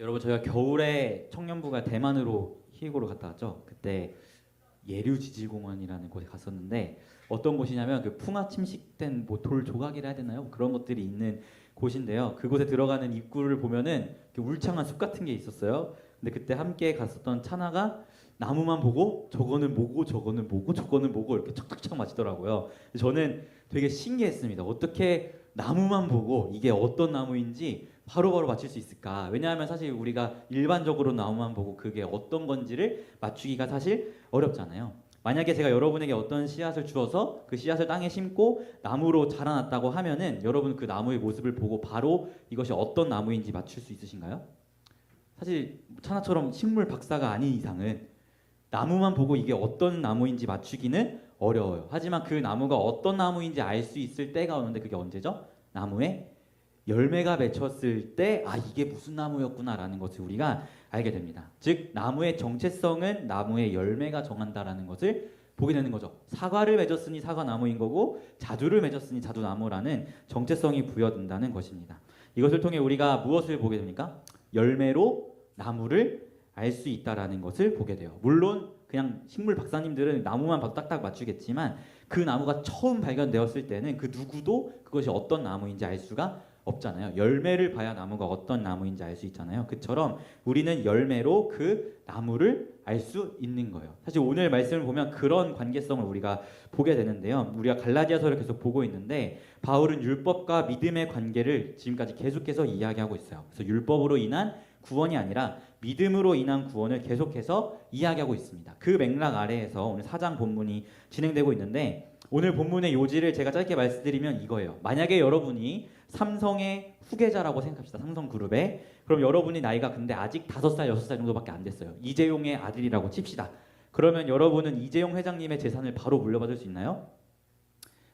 여러분 저희가 겨울에 청년부가 대만으로 희곡으로 갔다 왔죠. 그때 예류지질공원이라는 곳에 갔었는데 어떤 곳이냐면 그 풍화 침식된 뭐 돌 조각이라 해야 되나요? 그런 것들이 있는 곳인데요. 그곳에 들어가는 입구를 보면은 이렇게 울창한 숲 같은 게 있었어요. 근데 그때 함께 갔었던 차나가 나무만 보고 저거는 뭐고 저거는 뭐고 저거는 뭐고 이렇게 척척척 맞히더라고요. 저는 되게 신기했습니다. 어떻게 나무만 보고 이게 어떤 나무인지 바로바로 맞출 수 있을까? 왜냐하면 사실 우리가 일반적으로 나무만 보고 그게 어떤 건지를 맞추기가 사실 어렵잖아요. 만약에 제가 여러분에게 어떤 씨앗을 주어서 그 씨앗을 땅에 심고 나무로 자라났다고 하면은 여러분 그 나무의 모습을 보고 바로 이것이 어떤 나무인지 맞출 수 있으신가요? 사실 차나처럼 식물 박사가 아닌 이상은 나무만 보고 이게 어떤 나무인지 맞추기는 어려워요. 하지만 그 나무가 어떤 나무인지 알 수 있을 때가 오는데 그게 언제죠? 나무에 열매가 맺혔을 때 이게 무슨 나무였구나라는 것을 우리가 알게 됩니다. 즉 나무의 정체성은 나무의 열매가 정한다라는 것을 보게 되는 거죠. 사과를 맺었으니 사과나무인 거고 자두를 맺었으니 자두나무라는 정체성이 부여된다는 것입니다. 이것을 통해 우리가 무엇을 보게 됩니까? 열매로 나무를 알 수 있다라는 것을 보게 돼요. 물론 그냥 식물 박사님들은 나무만 봐도 딱딱 맞추겠지만 그 나무가 처음 발견되었을 때는 그 누구도 그것이 어떤 나무인지 알 수가 없잖아요. 열매를 봐야 나무가 어떤 나무인지 알 수 있잖아요. 그처럼 우리는 열매로 그 나무를 알 수 있는 거예요. 사실 오늘 말씀을 보면 그런 관계성을 우리가 보게 되는데요. 우리가 갈라디아서를 계속 보고 있는데 바울은 율법과 믿음의 관계를 지금까지 계속해서 이야기하고 있어요. 그래서 율법으로 인한 구원이 아니라 믿음으로 인한 구원을 계속해서 이야기하고 있습니다. 그 맥락 아래에서 오늘 4장 본문이 진행되고 있는데 오늘 본문의 요지를 제가 짧게 말씀드리면 이거예요. 만약에 여러분이 삼성의 후계자라고 생각합시다. 삼성그룹에. 그럼 여러분이 나이가 근데 아직 5살, 6살 정도밖에 안 됐어요. 이재용의 아들이라고 칩시다. 그러면 여러분은 이재용 회장님의 재산을 바로 물려받을 수 있나요?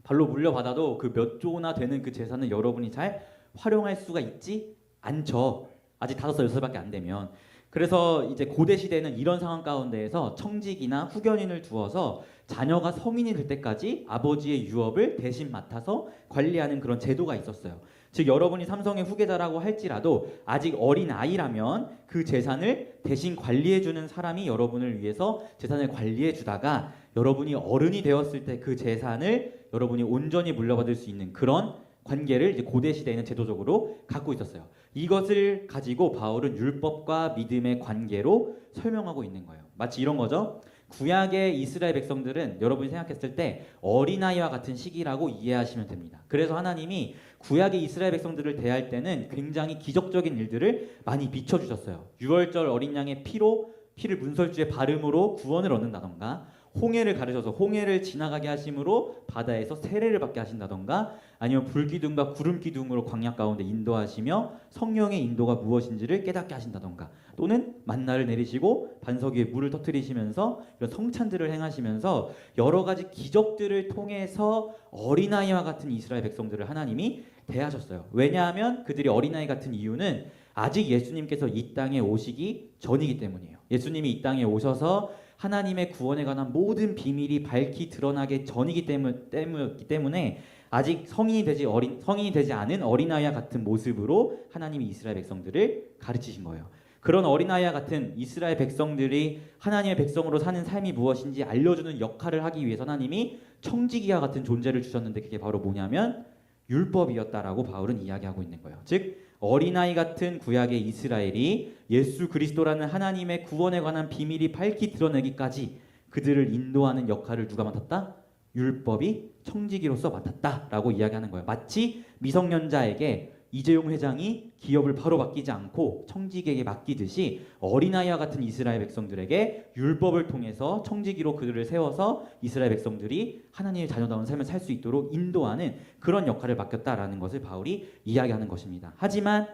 바로 물려받아도 그 몇 조나 되는 그 재산을 여러분이 잘 활용할 수가 있지 않죠. 아직 5살, 6살밖에 안 되면. 그래서 이제 고대 시대는 이런 상황 가운데에서 청직이나 후견인을 두어서 자녀가 성인이 될 때까지 아버지의 유업을 대신 맡아서 관리하는 그런 제도가 있었어요. 즉 여러분이 삼성의 후계자라고 할지라도 아직 어린 아이라면 그 재산을 대신 관리해주는 사람이 여러분을 위해서 재산을 관리해 주다가 여러분이 어른이 되었을 때 그 재산을 여러분이 온전히 물려받을 수 있는 그런 관계를 이제 고대 시대에는 제도적으로 갖고 있었어요. 이것을 가지고 바울은 율법과 믿음의 관계로 설명하고 있는 거예요. 마치 이런 거죠. 구약의 이스라엘 백성들은 여러분이 생각했을 때 어린아이와 같은 시기라고 이해하시면 됩니다. 그래서 하나님이 구약의 이스라엘 백성들을 대할 때는 굉장히 기적적인 일들을 많이 비춰주셨어요. 유월절 어린 양의 피를 문설주에 바름으로 구원을 얻는다던가 홍해를 가르셔서 홍해를 지나가게 하심으로 바다에서 세례를 받게 하신다던가 아니면 불기둥과 구름기둥으로 광야 가운데 인도하시며 성령의 인도가 무엇인지를 깨닫게 하신다던가 또는 만나를 내리시고 반석 위에 물을 터뜨리시면서 이런 성찬들을 행하시면서 여러 가지 기적들을 통해서 어린아이와 같은 이스라엘 백성들을 하나님이 대하셨어요. 왜냐하면 그들이 어린아이 같은 이유는 아직 예수님께서 이 땅에 오시기 전이기 때문이에요. 예수님이 이 땅에 오셔서 하나님의 구원에 관한 모든 비밀이 밝히 드러나기 전이기 때문에 아직 성인이 되지 않은 어린아이와 같은 모습으로 하나님이 이스라엘 백성들을 가르치신 거예요. 그런 어린아이와 같은 이스라엘 백성들이 하나님의 백성으로 사는 삶이 무엇인지 알려주는 역할을 하기 위해서 하나님이 청지기와 같은 존재를 주셨는데 그게 바로 뭐냐면 율법이었다라고 바울은 이야기하고 있는 거예요. 즉 어린아이 같은 구약의 이스라엘이 예수 그리스도라는 하나님의 구원에 관한 비밀이 밝히 드러내기까지 그들을 인도하는 역할을 누가 맡았다? 율법이 청지기로서 맡았다라고 이야기하는 거예요. 마치 미성년자에게 이재용 회장이 기업을 바로 맡기지 않고 청지기에게 맡기듯이 어린아이와 같은 이스라엘 백성들에게 율법을 통해서 청지기로 그들을 세워서 이스라엘 백성들이 하나님의 자녀다운 삶을 살 수 있도록 인도하는 그런 역할을 맡겼다라는 것을 바울이 이야기하는 것입니다. 하지만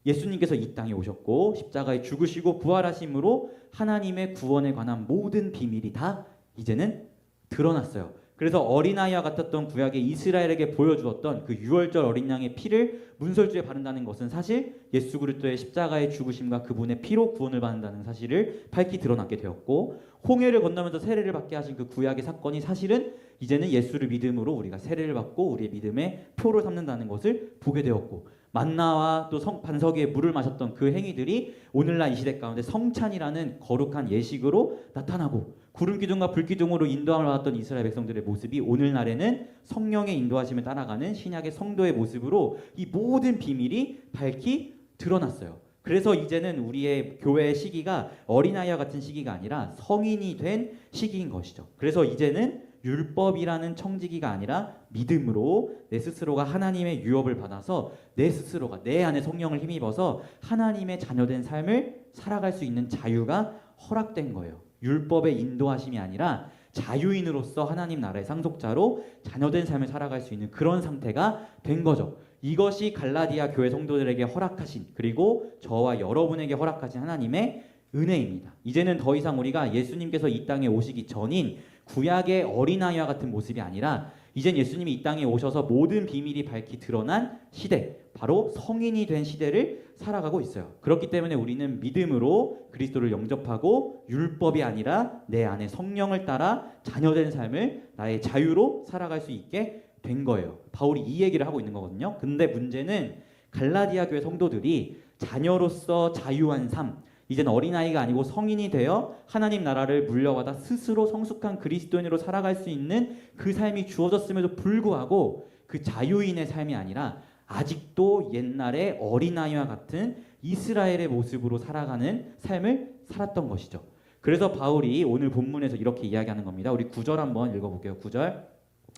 예수님께서 이 땅에 오셨고 십자가에 죽으시고 부활하심으로 하나님의 구원에 관한 모든 비밀이 다 이제는 드러났어요. 그래서 어린아이와 같았던 구약의 이스라엘에게 보여주었던 그 유월절 어린 양의 피를 문설주에 바른다는 것은 사실 예수 그리스도의 십자가의 죽으심과 그분의 피로 구원을 받는다는 사실을 밝히 드러났게 되었고 홍해를 건너면서 세례를 받게 하신 그 구약의 사건이 사실은 이제는 예수를 믿음으로 우리가 세례를 받고 우리의 믿음의 표를 삼는다는 것을 보게 되었고 만나와 또 반석 위에 물을 마셨던 그 행위들이 오늘날 이 시대 가운데 성찬이라는 거룩한 예식으로 나타나고, 구름 기둥과 불 기둥으로 인도함을 받았던 이스라엘 백성들의 모습이 오늘날에는 성령의 인도하심을 따라가는 신약의 성도의 모습으로 이 모든 비밀이 밝히 드러났어요. 그래서 이제는 우리의 교회의 시기가 어린아이와 같은 시기가 아니라 성인이 된 시기인 것이죠. 그래서 이제는 율법이라는 청지기가 아니라 믿음으로 내 스스로가 하나님의 유업을 받아서 내 스스로가 내 안에 성령을 힘입어서 하나님의 자녀된 삶을 살아갈 수 있는 자유가 허락된 거예요. 율법의 인도하심이 아니라 자유인으로서 하나님 나라의 상속자로 자녀된 삶을 살아갈 수 있는 그런 상태가 된 거죠. 이것이 갈라디아 교회 성도들에게 허락하신, 그리고 저와 여러분에게 허락하신 하나님의 은혜입니다. 이제는 더 이상 우리가 예수님께서 이 땅에 오시기 전인 구약의 어린아이와 같은 모습이 아니라 이젠 예수님이 이 땅에 오셔서 모든 비밀이 밝히 드러난 시대, 바로 성인이 된 시대를 살아가고 있어요. 그렇기 때문에 우리는 믿음으로 그리스도를 영접하고 율법이 아니라 내 안에 성령을 따라 자녀된 삶을 나의 자유로 살아갈 수 있게 된 거예요. 바울이 이 얘기를 하고 있는 거거든요. 근데 문제는 갈라디아 교회 성도들이 자녀로서 자유한 삶, 이제는 어린아이가 아니고 성인이 되어 하나님 나라를 물려받아 스스로 성숙한 그리스도인으로 살아갈 수 있는 그 삶이 주어졌음에도 불구하고 그 자유인의 삶이 아니라 아직도 옛날의 어린아이와 같은 이스라엘의 모습으로 살아가는 삶을 살았던 것이죠. 그래서 바울이 오늘 본문에서 이렇게 이야기하는 겁니다. 우리 9절 한번 읽어볼게요. 9절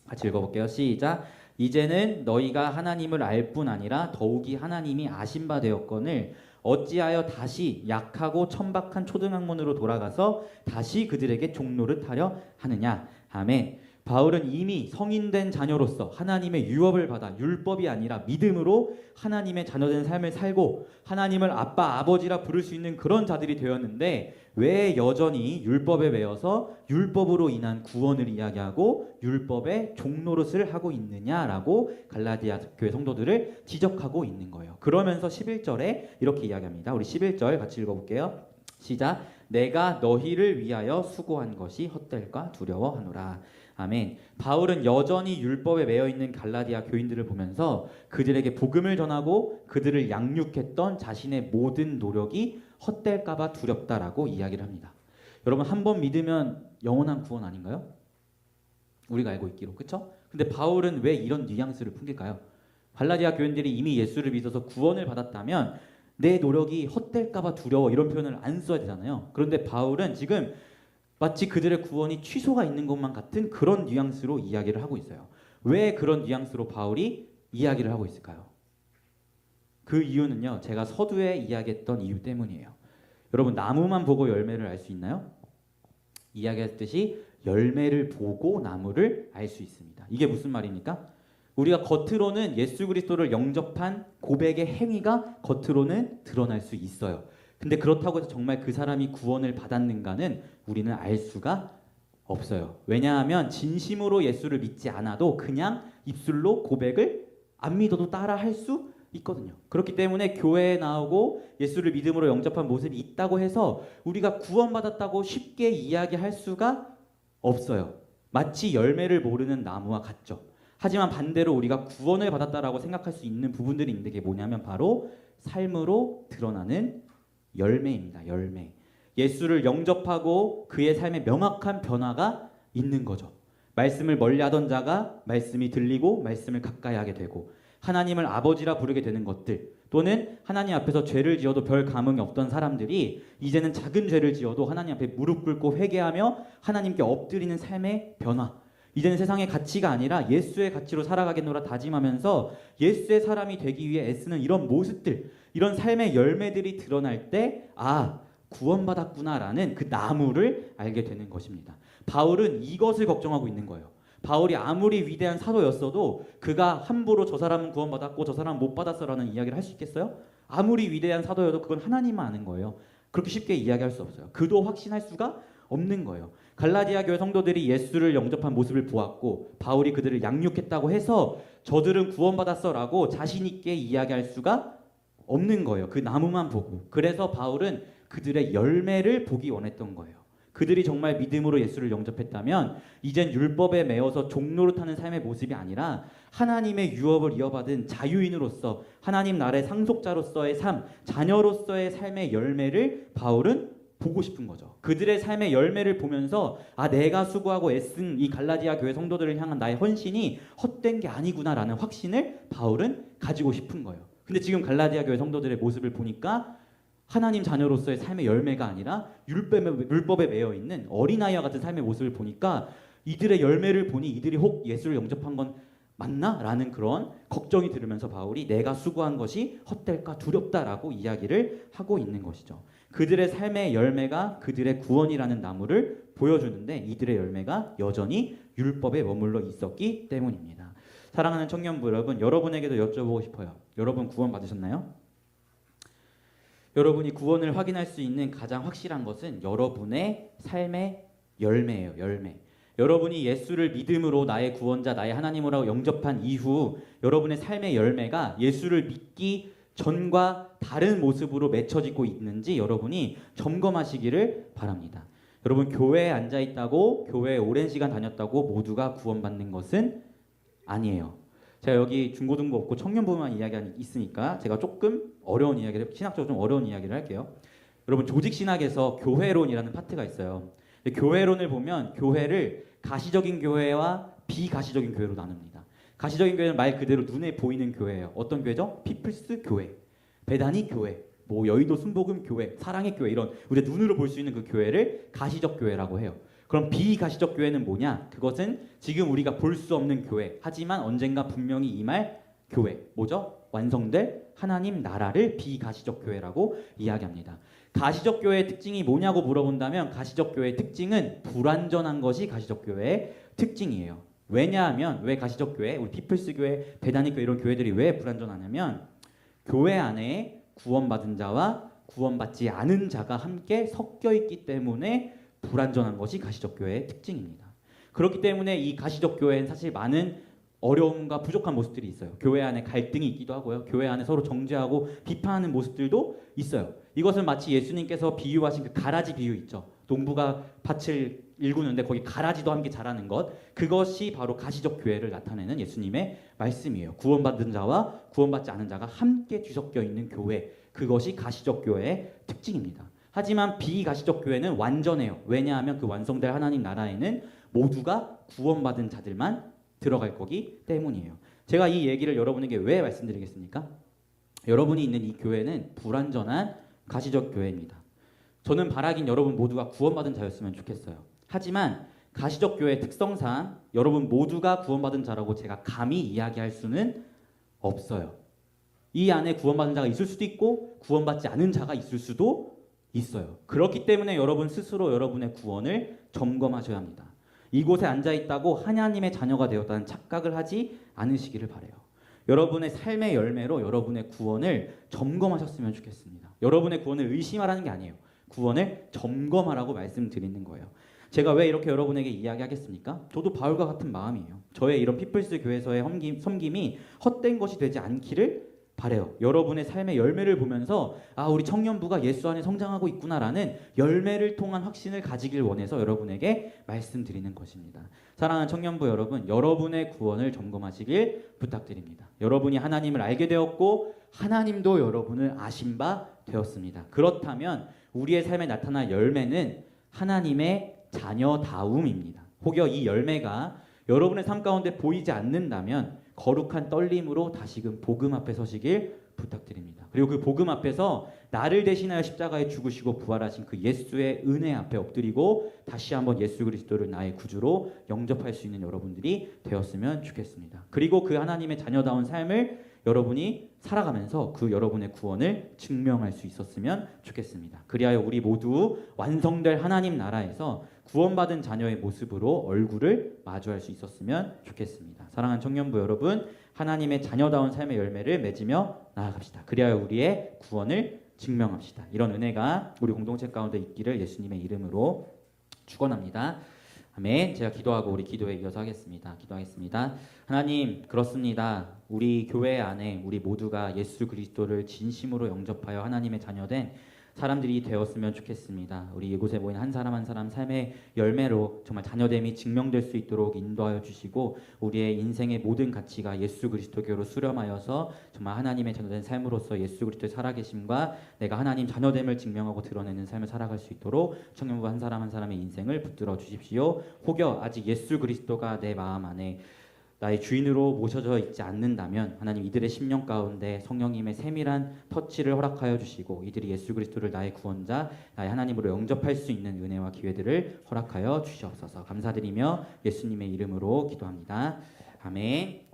같이 읽어볼게요. 시작. 이제는 너희가 하나님을 알 뿐 아니라 더욱이 하나님이 아신 바 되었거늘 어찌하여 다시 약하고 천박한 초등학문으로 돌아가서 다시 그들에게 종노릇하려 하느냐. 아멘. 바울은 이미 성인된 자녀로서 하나님의 유업을 받아 율법이 아니라 믿음으로 하나님의 자녀된 삶을 살고 하나님을 아빠 아버지라 부를 수 있는 그런 자들이 되었는데 왜 여전히 율법에 매여서 율법으로 인한 구원을 이야기하고 율법의 종노릇을 하고 있느냐라고 갈라디아 교회 성도들을 지적하고 있는 거예요. 그러면서 11절에 이렇게 이야기합니다. 우리 11절 같이 읽어볼게요. 시작. 내가 너희를 위하여 수고한 것이 헛될까 두려워하노라. 아멘. 바울은 여전히 율법에 매여 있는 갈라디아 교인들을 보면서 그들에게 복음을 전하고 그들을 양육했던 자신의 모든 노력이 헛될까봐 두렵다라고 이야기를 합니다. 여러분, 한 번 믿으면 영원한 구원 아닌가요? 우리가 알고 있기로, 그렇죠? 근데 바울은 왜 이런 뉘앙스를 풍길까요? 갈라디아 교인들이 이미 예수를 믿어서 구원을 받았다면 내 노력이 헛될까봐 두려워, 이런 표현을 안 써야 되잖아요. 그런데 바울은 지금 마치 그들의 구원이 취소가 있는 것만 같은 그런 뉘앙스로 이야기를 하고 있어요. 왜 그런 뉘앙스로 바울이 이야기를 하고 있을까요? 그 이유는요, 제가 서두에 이야기했던 이유 때문이에요. 여러분, 나무만 보고 열매를 알 수 있나요? 이야기했듯이 열매를 보고 나무를 알 수 있습니다. 이게 무슨 말입니까? 우리가 겉으로는 예수 그리스도를 영접한 고백의 행위가 겉으로는 드러날 수 있어요. 근데 그렇다고 해서 정말 그 사람이 구원을 받았는가는 우리는 알 수가 없어요. 왜냐하면 진심으로 예수를 믿지 않아도 그냥 입술로 고백을 안 믿어도 따라 할 수 있거든요. 그렇기 때문에 교회에 나오고 예수를 믿음으로 영접한 모습이 있다고 해서 우리가 구원받았다고 쉽게 이야기할 수가 없어요. 마치 열매를 모르는 나무와 같죠. 하지만 반대로 우리가 구원을 받았다라고 생각할 수 있는 부분들이 있는데 그게 뭐냐면 바로 삶으로 드러나는 열매입니다. 열매. 예수를 영접하고 그의 삶에 명확한 변화가 있는 거죠. 말씀을 멀리하던 자가 말씀이 들리고 말씀을 가까이 하게 되고 하나님을 아버지라 부르게 되는 것들, 또는 하나님 앞에서 죄를 지어도 별 감흥이 없던 사람들이 이제는 작은 죄를 지어도 하나님 앞에 무릎 꿇고 회개하며 하나님께 엎드리는 삶의 변화, 이제는 세상의 가치가 아니라 예수의 가치로 살아가겠노라 다짐하면서 예수의 사람이 되기 위해 애쓰는 이런 모습들, 이런 삶의 열매들이 드러날 때 구원받았구나라는 그 나무를 알게 되는 것입니다. 바울은 이것을 걱정하고 있는 거예요. 바울이 아무리 위대한 사도였어도 그가 함부로 저 사람은 구원받았고 저 사람은 못 받았어라는 이야기를 할 수 있겠어요? 아무리 위대한 사도여도 그건 하나님만 아는 거예요. 그렇게 쉽게 이야기할 수 없어요. 그도 확신할 수가 없는 거예요. 갈라디아 교회 성도들이 예수를 영접한 모습을 보았고 바울이 그들을 양육했다고 해서 저들은 구원받았어라고 자신 있게 이야기할 수가 없는 거예요. 그 나무만 보고. 그래서 바울은 그들의 열매를 보기 원했던 거예요. 그들이 정말 믿음으로 예수를 영접했다면 이젠 율법에 매어서 종노릇하는 삶의 모습이 아니라 하나님의 유업을 이어받은 자유인으로서 하나님 나라의 상속자로서의 삶, 자녀로서의 삶의 열매를 바울은 보고 싶은 거죠. 그들의 삶의 열매를 보면서 내가 수고하고 애쓴 이 갈라디아 교회 성도들을 향한 나의 헌신이 헛된 게 아니구나라는 확신을 바울은 가지고 싶은 거예요. 근데 지금 갈라디아 교회 성도들의 모습을 보니까 하나님 자녀로서의 삶의 열매가 아니라 율법에 매여 있는 어린아이와 같은 삶의 모습을 보니까 이들의 열매를 보니 이들이 혹 예수를 영접한 건 맞나? 라는 그런 걱정이 들으면서 바울이 내가 수고한 것이 헛될까 두렵다라고 이야기를 하고 있는 것이죠. 그들의 삶의 열매가 그들의 구원이라는 나무를 보여주는데 이들의 열매가 여전히 율법에 머물러 있었기 때문입니다. 사랑하는 청년부 여러분, 여러분에게도 여쭤보고 싶어요. 여러분 구원 받으셨나요? 여러분이 구원을 확인할 수 있는 가장 확실한 것은 여러분의 삶의 열매예요. 열매. 여러분이 예수를 믿음으로 나의 구원자, 나의 하나님으로 영접한 이후 여러분의 삶의 열매가 예수를 믿기 전과 다른 모습으로 맺혀지고 있는지 여러분이 점검하시기를 바랍니다. 여러분 교회에 앉아 있다고 교회에 오랜 시간 다녔다고 모두가 구원받는 것은 아니에요. 제가 여기 중고등부 없고 청년부만 이야기가 있으니까 제가 조금 어려운 이야기를, 신학적으로 좀 어려운 이야기를 할게요. 여러분 조직신학에서 교회론이라는 파트가 있어요. 교회론을 보면 교회를 가시적인 교회와 비가시적인 교회로 나눕니다. 가시적인 교회는 말 그대로 눈에 보이는 교회예요. 어떤 교회죠? 피플스 교회, 베다니 교회, 뭐 여의도 순복음 교회, 사랑의 교회, 이런 우리가 눈으로 볼 수 있는 그 교회를 가시적 교회라고 해요. 그럼 비가시적 교회는 뭐냐? 그것은 지금 우리가 볼 수 없는 교회, 하지만 언젠가 분명히 임할 교회. 뭐죠? 완성될 하나님 나라를 비가시적 교회라고 이야기합니다. 가시적 교회의 특징이 뭐냐고 물어본다면 가시적 교회의 특징은 불완전한 것이 가시적 교회의 특징이에요. 왜냐하면 왜 가시적 교회, 우리 피플스 교회, 베다니 교회 이런 교회들이 왜 불완전하냐면 교회 안에 구원받은 자와 구원받지 않은 자가 함께 섞여 있기 때문에 불완전한 것이 가시적 교회의 특징입니다. 그렇기 때문에 이 가시적 교회는 사실 많은 어려움과 부족한 모습들이 있어요. 교회 안에 갈등이 있기도 하고요. 교회 안에 서로 정죄하고 비판하는 모습들도 있어요. 이것은 마치 예수님께서 비유하신 그 가라지 비유 있죠. 농부가 밭을 일구는데 거기 가라지도 함께 자라는 것, 그것이 바로 가시적 교회를 나타내는 예수님의 말씀이에요. 구원받은 자와 구원받지 않은 자가 함께 뒤섞여 있는 교회, 그것이 가시적 교회의 특징입니다. 하지만 비가시적 교회는 완전해요. 왜냐하면 그 완성될 하나님 나라에는 모두가 구원받은 자들만 들어갈 거기 때문이에요. 제가 이 얘기를 여러분에게 왜 말씀드리겠습니까? 여러분이 있는 이 교회는 불완전한 가시적 교회입니다. 저는 바라긴 여러분 모두가 구원받은 자였으면 좋겠어요. 하지만 가시적 교회의 특성상 여러분 모두가 구원받은 자라고 제가 감히 이야기할 수는 없어요. 이 안에 구원받은 자가 있을 수도 있고 구원받지 않은 자가 있을 수도 있어요. 그렇기 때문에 여러분 스스로 여러분의 구원을 점검하셔야 합니다. 이곳에 앉아 있다고 하나님의 자녀가 되었다는 착각을 하지 않으시기를 바라요. 여러분의 삶의 열매로 여러분의 구원을 점검하셨으면 좋겠습니다. 여러분의 구원을 의심하라는 게 아니에요. 구원을 점검하라고 말씀드리는 거예요. 제가 왜 이렇게 여러분에게 이야기하겠습니까? 저도 바울과 같은 마음이에요. 저의 이런 피플스 교회에서의 섬김이 헛된 것이 되지 않기를 바래요. 여러분의 삶의 열매를 보면서 우리 청년부가 예수 안에 성장하고 있구나라는 열매를 통한 확신을 가지길 원해서 여러분에게 말씀드리는 것입니다. 사랑하는 청년부 여러분, 여러분의 구원을 점검하시길 부탁드립니다. 여러분이 하나님을 알게 되었고 하나님도 여러분을 아신 바 되었습니다. 그렇다면 우리의 삶에 나타날 열매는 하나님의 자녀다움입니다. 혹여 이 열매가 여러분의 삶 가운데 보이지 않는다면 거룩한 떨림으로 다시금 복음 앞에 서시길 부탁드립니다. 그리고 그 복음 앞에서 나를 대신하여 십자가에 죽으시고 부활하신 그 예수의 은혜 앞에 엎드리고 다시 한번 예수 그리스도를 나의 구주로 영접할 수 있는 여러분들이 되었으면 좋겠습니다. 그리고 그 하나님의 자녀다운 삶을 여러분이 살아가면서 그 여러분의 구원을 증명할 수 있었으면 좋겠습니다. 그리하여 우리 모두 완성될 하나님 나라에서 구원받은 자녀의 모습으로 얼굴을 마주할 수 있었으면 좋겠습니다. 사랑하는 청년부 여러분, 하나님의 자녀다운 삶의 열매를 맺으며 나아갑시다. 그리하여 우리의 구원을 증명합시다. 이런 은혜가 우리 공동체 가운데 있기를 예수님의 이름으로 축원합니다. 아멘. 제가 기도하고 우리 기도에 이어서 하겠습니다. 기도하겠습니다. 하나님, 그렇습니다. 우리 교회 안에 우리 모두가 예수 그리스도를 진심으로 영접하여 하나님의 자녀된 사람들이 되었으면 좋겠습니다. 우리 이곳에 모인 한 사람 한 사람 삶의 열매로 정말 자녀됨이 증명될 수 있도록 인도하여 주시고 우리의 인생의 모든 가치가 예수 그리스도교로 수렴하여서 정말 하나님의 자녀된 삶으로서 예수 그리스도의 살아계심과 내가 하나님 자녀됨을 증명하고 드러내는 삶을 살아갈 수 있도록 청년부 한 사람 한 사람의 인생을 붙들어 주십시오. 혹여 아직 예수 그리스도가 내 마음 안에 나의 주인으로 모셔져 있지 않는다면 하나님 이들의 심령 가운데 성령님의 세밀한 터치를 허락하여 주시고 이들이 예수 그리스도를 나의 구원자, 나의 하나님으로 영접할 수 있는 은혜와 기회들을 허락하여 주시옵소서. 감사드리며 예수님의 이름으로 기도합니다. 아멘.